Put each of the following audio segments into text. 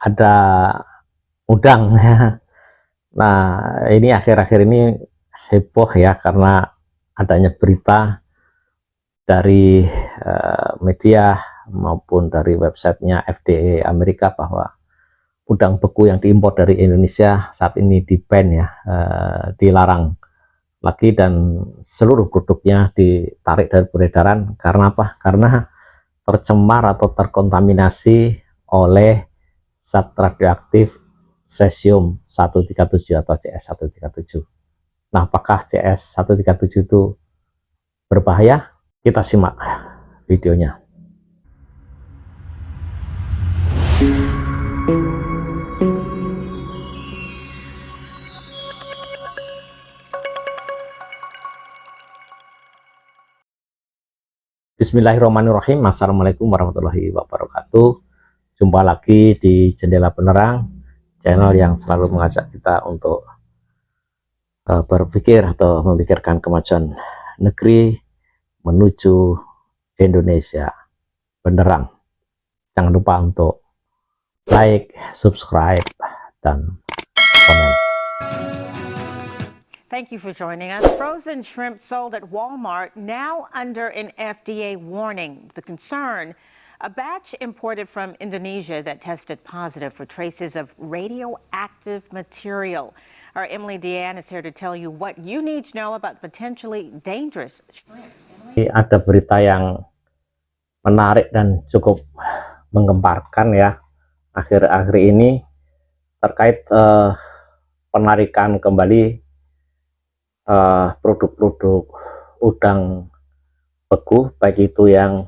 ada udang. Nah, ini akhir-akhir ini heboh ya karena adanya berita dari media maupun dari websitenya FDA Amerika bahwa udang beku yang diimpor dari Indonesia saat ini di-ban ya, dilarang lagi dan seluruh produknya ditarik dari peredaran. Karena apa? Karena tercemar atau terkontaminasi oleh zat radioaktif cesium 137 atau CS137. Nah, apakah CS137 itu berbahaya? Kita simak videonya. Bismillahirrahmanirrahim. Assalamualaikum warahmatullahi wabarakatuh. Jumpa lagi di Jendela Penerang, channel yang selalu mengajak kita untuk berpikir atau memikirkan kemajuan negeri menuju Indonesia Penerang. Jangan lupa untuk like, subscribe, dan komen. Thank you for joining us. Frozen shrimp sold at Walmart now under an FDA warning. The concern, a batch imported from Indonesia that tested positive for traces of radioactive material. Our Emily Deanne is here to tell you what you need to know about potentially dangerous shrimp. Ada berita yang menarik dan cukup menggemparkan ya akhir-akhir ini terkait penarikan kembali produk-produk udang beku, baik itu yang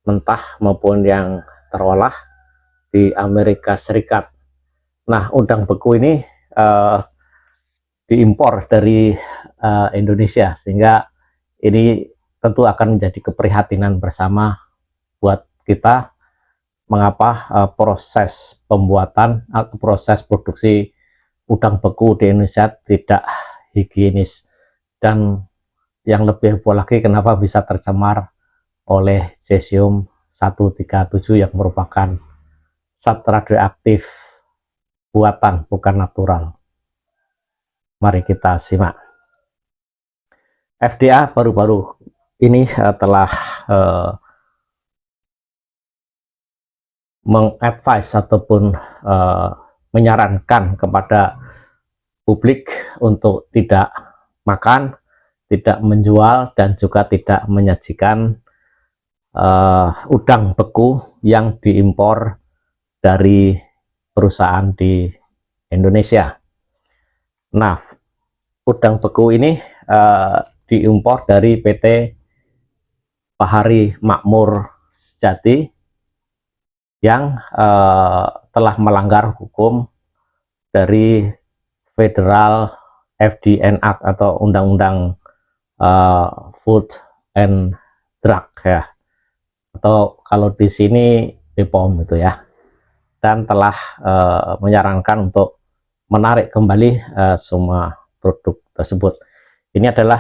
mentah maupun yang terolah di Amerika Serikat. Nah, udang beku ini diimpor dari Indonesia, sehingga ini tentu akan menjadi keprihatinan bersama buat kita mengapa proses pembuatan atau proses produksi udang beku di Indonesia tidak higienis, dan yang lebih heboh lagi kenapa bisa tercemar oleh cesium 137 yang merupakan zat radioaktif buatan, bukan natural. Mari kita simak. FDA baru-baru ini telah mengadvise ataupun menyarankan kepada publik untuk tidak makan, tidak menjual, dan juga tidak menyajikan udang beku yang diimpor dari perusahaan di Indonesia. Nah, udang beku ini diimpor dari PT Bahari Makmur Sejati yang telah melanggar hukum dari Federal FDN Act atau Undang-Undang Food and Drug ya, atau kalau di sini BPOM itu ya, dan telah menyarankan untuk menarik kembali semua produk tersebut. Ini adalah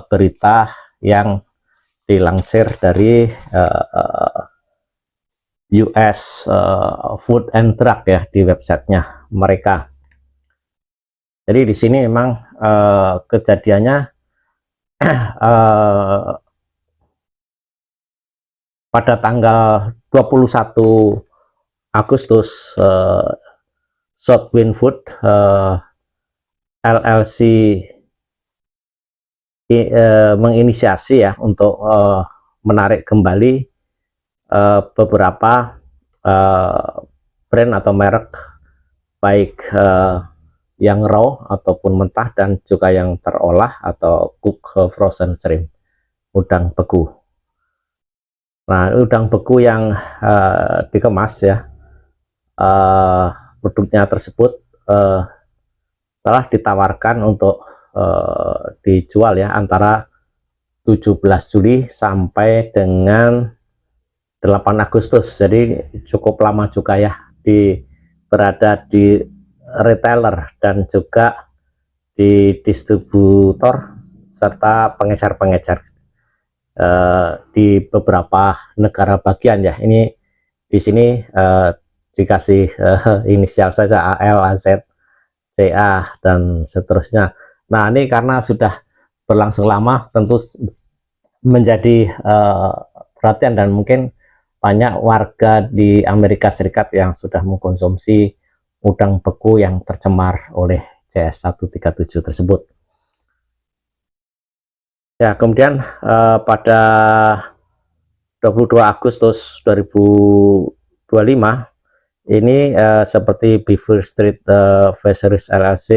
berita yang dilansir dari US Food and Drug ya, di websitenya mereka. Jadi di sini memang kejadiannya pada tanggal 21 Agustus Southwind Food LLC menginisiasi ya untuk menarik kembali beberapa brand atau merek, baik yang raw ataupun mentah dan juga yang terolah atau cook frozen shrimp, udang beku. Nah, udang beku yang dikemas ya, produknya tersebut telah ditawarkan untuk dijual ya antara 17 Juli sampai dengan 8 Agustus. Jadi cukup lama juga ya berada di retailer dan juga di distributor serta pengecer-pengecer di beberapa negara bagian ya. Ini di sini dikasih inisial saja AL, AZ, CA dan seterusnya. Nah, ini karena sudah berlangsung lama tentu menjadi perhatian, dan mungkin banyak warga di Amerika Serikat yang sudah mengkonsumsi udang beku yang tercemar oleh CS137 tersebut. Ya, kemudian pada 22 Agustus 2025 ini seperti Beaver Street Fisheries LLC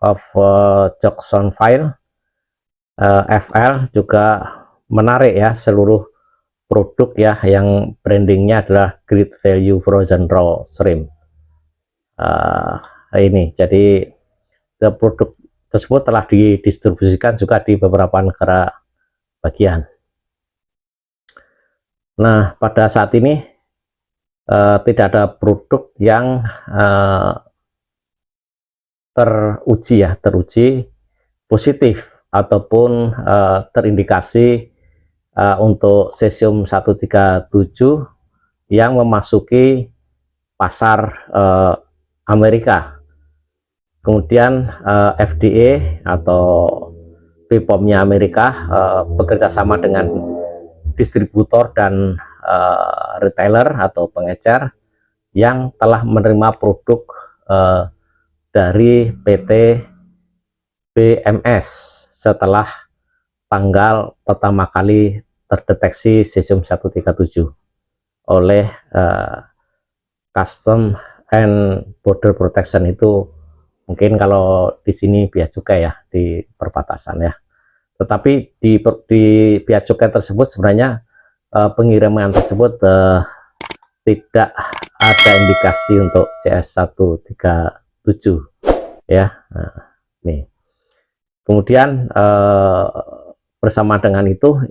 of Jacksonville FL juga menarik ya seluruh produk ya yang brandingnya adalah Great Value Frozen Raw Shrimp. Ini jadi produk tersebut telah didistribusikan juga di beberapa negara bagian. Nah, pada saat ini tidak ada produk yang teruji positif ataupun terindikasi untuk cesium 137 yang memasuki pasar Amerika. Kemudian FDA atau BPOM-nya Amerika bekerja sama dengan distributor dan retailer atau pengecer yang telah menerima produk dari PT BMS setelah tanggal pertama kali terdeteksi cesium 137 oleh Custom and Border Protection. Itu mungkin kalau di sini bea cukai ya, di perbatasan ya. Tetapi di bea cukai tersebut sebenarnya pengiriman tersebut tidak ada indikasi untuk CS137 ya. Nah, nih. Kemudian bersama dengan itu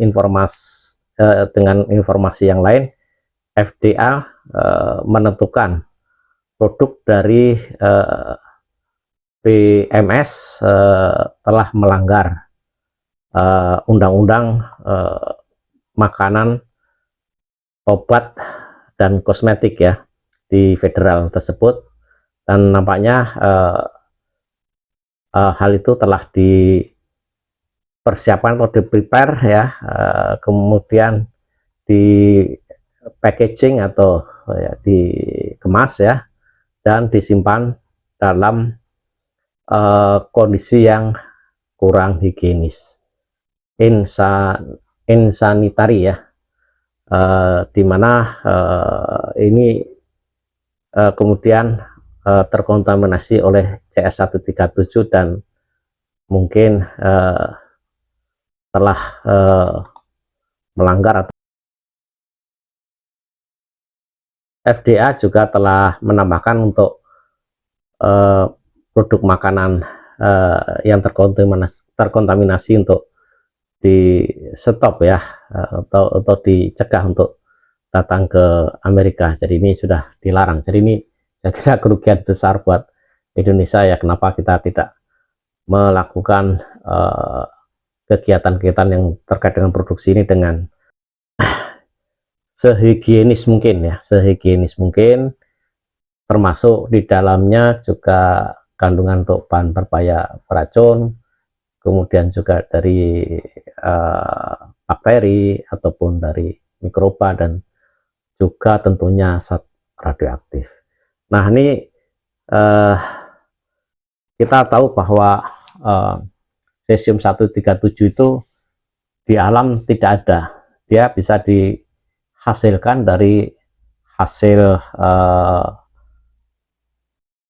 dengan informasi yang lain, FDA menentukan produk dari BMS telah melanggar undang-undang makanan, obat, dan kosmetik ya di federal tersebut, dan nampaknya hal itu telah dipersiapkan atau di-prepare ya, kemudian di packaging atau ya, dikemas ya, dan disimpan dalam kondisi yang kurang higienis, insanitary ya, dimana ini kemudian terkontaminasi oleh CS137 dan mungkin telah melanggar. Atau FDA juga telah menambahkan untuk produk makanan yang terkontaminasi untuk di stop ya, atau dicegah untuk datang ke Amerika. Jadi ini sudah dilarang. Jadi ini saya kira kerugian besar buat Indonesia ya, kenapa kita tidak melakukan kegiatan-kegiatan yang terkait dengan produksi ini dengan sehigienis mungkin ya, sehigienis mungkin, termasuk di dalamnya juga kandungan untuk bahan berbahaya beracun, kemudian juga dari bakteri ataupun dari mikroba, dan juga tentunya zat radioaktif. Nah, ini kita tahu bahwa cesium 137 itu di alam tidak ada, dia bisa dihasilkan dari hasil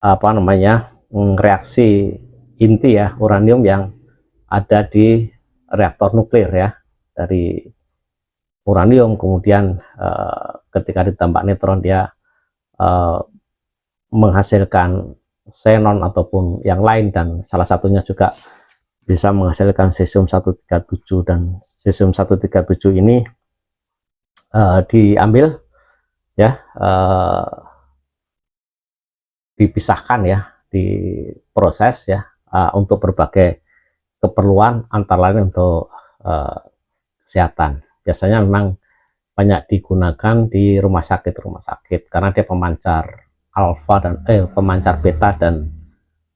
apa namanya, reaksi inti ya, uranium yang ada di reaktor nuklir ya, dari uranium kemudian ketika ditambah neutron dia menghasilkan xenon ataupun yang lain, dan salah satunya juga bisa menghasilkan cesium 137. Dan cesium 137 ini diambil ya, dipisahkan ya, diproses ya, untuk berbagai keperluan, antara lain untuk kesehatan. Biasanya memang banyak digunakan di rumah sakit karena dia pemancar alfa dan pemancar beta dan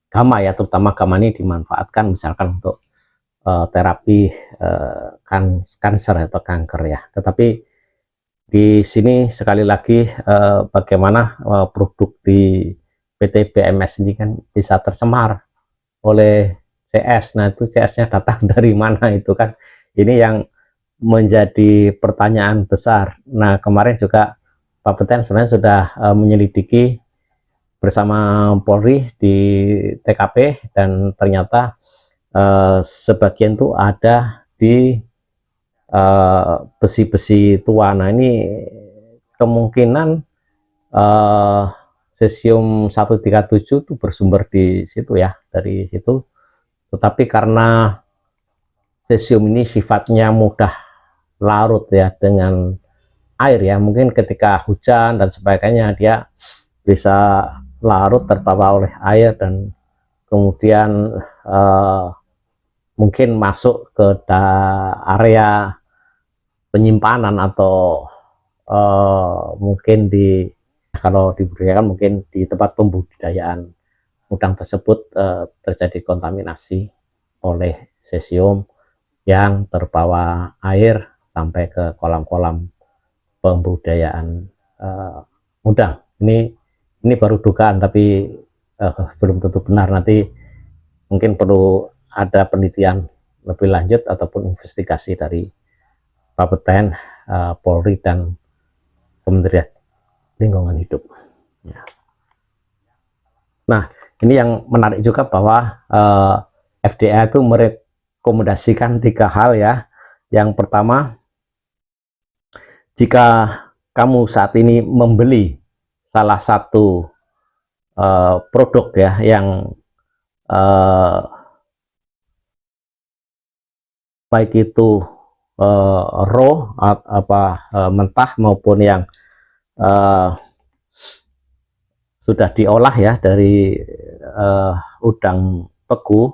gamma ya, terutama gamma ini dimanfaatkan misalkan untuk terapi kanker atau kanker ya. Tetapi di sini sekali lagi bagaimana produk di PT BMS ini kan bisa tercemar oleh CS. Nah itu CS-nya datang dari mana itu kan, ini yang menjadi pertanyaan besar. Nah kemarin juga Pak Beten sebenarnya sudah menyelidiki bersama Polri di TKP dan ternyata sebagian itu ada di besi-besi tua. Nah ini kemungkinan cesium 137 itu bersumber di situ ya, dari situ. Tetapi karena cesium ini sifatnya mudah larut ya dengan air ya, mungkin ketika hujan dan sebagainya dia bisa larut terbawa oleh air dan kemudian mungkin masuk ke area penyimpanan atau mungkin di, kalau dibudidayakan mungkin di tempat pembudidayaan udang tersebut terjadi kontaminasi oleh cesium yang terbawa air sampai ke kolam-kolam pembudidayaan udang. Ini baru dugaan, tapi belum tentu benar. Nanti mungkin perlu ada penelitian lebih lanjut ataupun investigasi dari Bapeten, Polri dan Kementerian Lingkungan Hidup. Nah, ini yang menarik juga bahwa FDA itu merekomendasikan 3 hal ya. Yang pertama, jika kamu saat ini membeli salah satu produk ya yang baik itu raw mentah maupun yang sudah diolah ya dari udang pegu,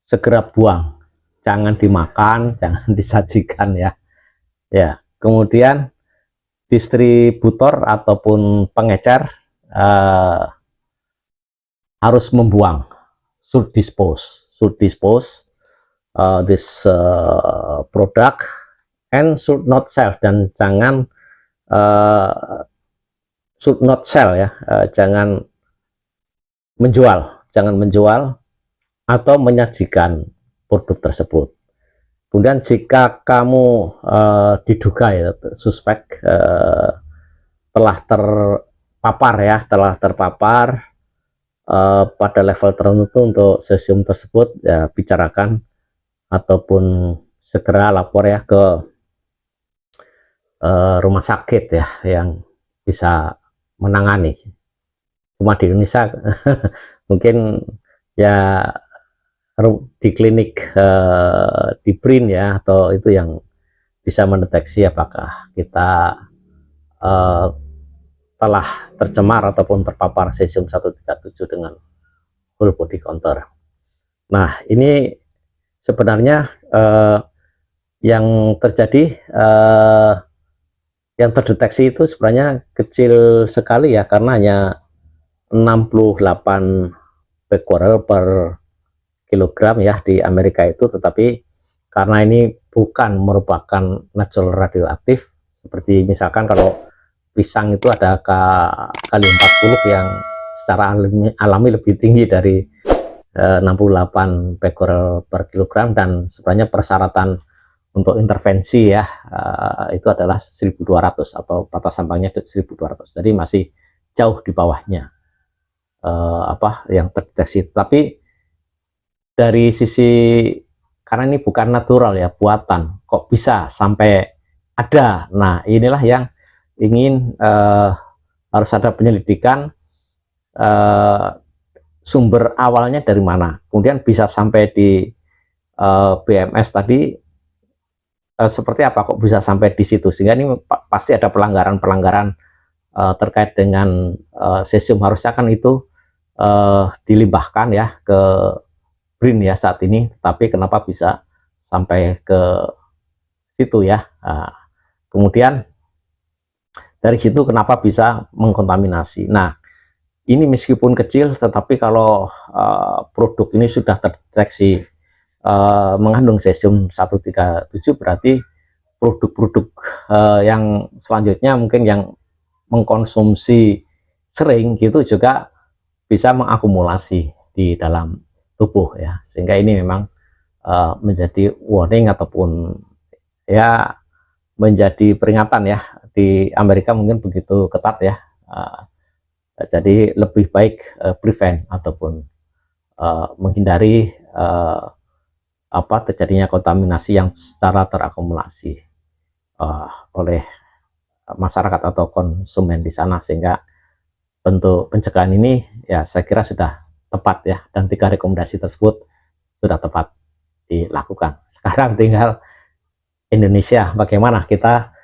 segera buang, jangan dimakan, jangan disajikan ya. Ya, kemudian distributor ataupun pengecer harus membuang, should dispose this product and should not sell, dan jangan should not sell ya, jangan menjual atau menyajikan produk tersebut. Kemudian jika kamu diduga ya suspek telah terpapar pada level tertentu untuk cesium tersebut, ya bicarakan ataupun segera lapor ya ke rumah sakit ya yang bisa menangani. Cuma di Indonesia mungkin ya di klinik di BRIN ya, atau itu yang bisa mendeteksi apakah kita telah tercemar ataupun terpapar cesium 137 dengan whole body counter. Nah ini sebenarnya yang terjadi yang terdeteksi itu sebenarnya kecil sekali ya, karena hanya 68 becquerel per kilogram ya di Amerika itu. Tetapi karena ini bukan merupakan natural radioaktif, seperti misalkan kalau pisang itu ada kali 40 yang secara alami lebih tinggi dari 68 becquerel per kilogram, dan sebenarnya persyaratan untuk intervensi ya itu adalah 1200 atau batas ambangnya 1200, jadi masih jauh di bawahnya yang terdeteksi. Tapi dari sisi, karena ini bukan natural ya, buatan, kok bisa sampai ada. Nah inilah yang ingin harus ada penyelidikan sumber awalnya dari mana, kemudian bisa sampai di BMS tadi seperti apa kok bisa sampai di situ, sehingga ini pasti ada pelanggaran-pelanggaran terkait dengan cesium. Harusnya kan itu dilimpahkan ya ke BRIN ya saat ini, tapi kenapa bisa sampai ke situ ya. kemudian dari situ kenapa bisa mengkontaminasi. Nah, ini meskipun kecil, tetapi kalau produk ini sudah terdeteksi mengandung cesium 137, berarti produk-produk yang selanjutnya mungkin yang mengkonsumsi sering gitu juga bisa mengakumulasi di dalam tubuh ya, sehingga ini memang menjadi warning ataupun ya menjadi peringatan ya. Di Amerika mungkin begitu ketat ya, jadi lebih baik prevent ataupun menghindari terjadinya kontaminasi yang secara terakumulasi oleh masyarakat atau konsumen di sana, sehingga bentuk pencegahan ini ya saya kira sudah tepat ya, dan 3 rekomendasi tersebut sudah tepat dilakukan. Sekarang tinggal Indonesia bagaimana kita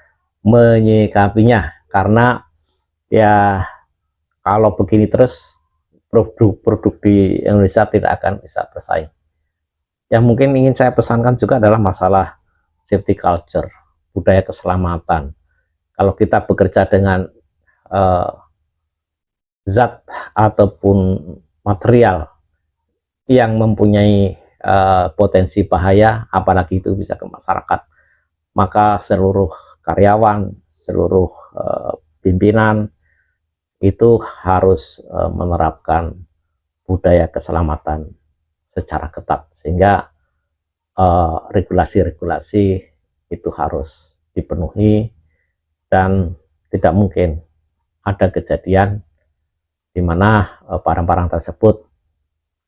menyikapinya, karena ya kalau begini terus produk-produk di Indonesia tidak akan bisa bersaing. Yang mungkin ingin saya pesankan juga adalah masalah safety culture, budaya keselamatan. Kalau kita bekerja dengan zat ataupun material yang mempunyai potensi bahaya, apalagi itu bisa ke masyarakat, maka seluruh karyawan, seluruh pimpinan itu harus menerapkan budaya keselamatan secara ketat, sehingga regulasi-regulasi itu harus dipenuhi, dan tidak mungkin ada kejadian di mana barang-barang tersebut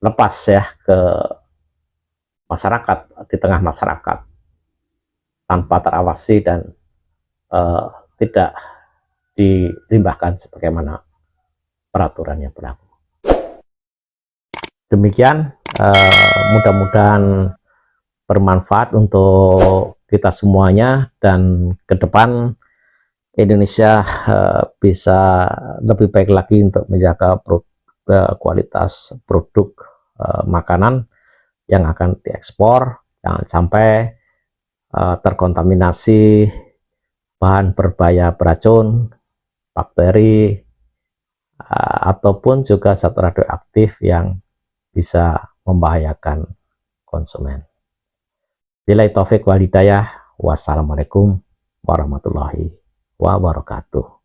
lepas ya ke masyarakat, di tengah masyarakat tanpa terawasi dan tidak dilimbahkan sebagaimana peraturan yang berlaku. Demikian, mudah-mudahan bermanfaat untuk kita semuanya, dan ke depan Indonesia bisa lebih baik lagi untuk menjaga kualitas produk makanan yang akan diekspor. Jangan sampai terkontaminasi bahan berbahaya beracun, bakteri, ataupun juga zat radioaktif yang bisa membahayakan konsumen. Billahi taufik wal hidayah. Wassalamualaikum warahmatullahi wabarakatuh.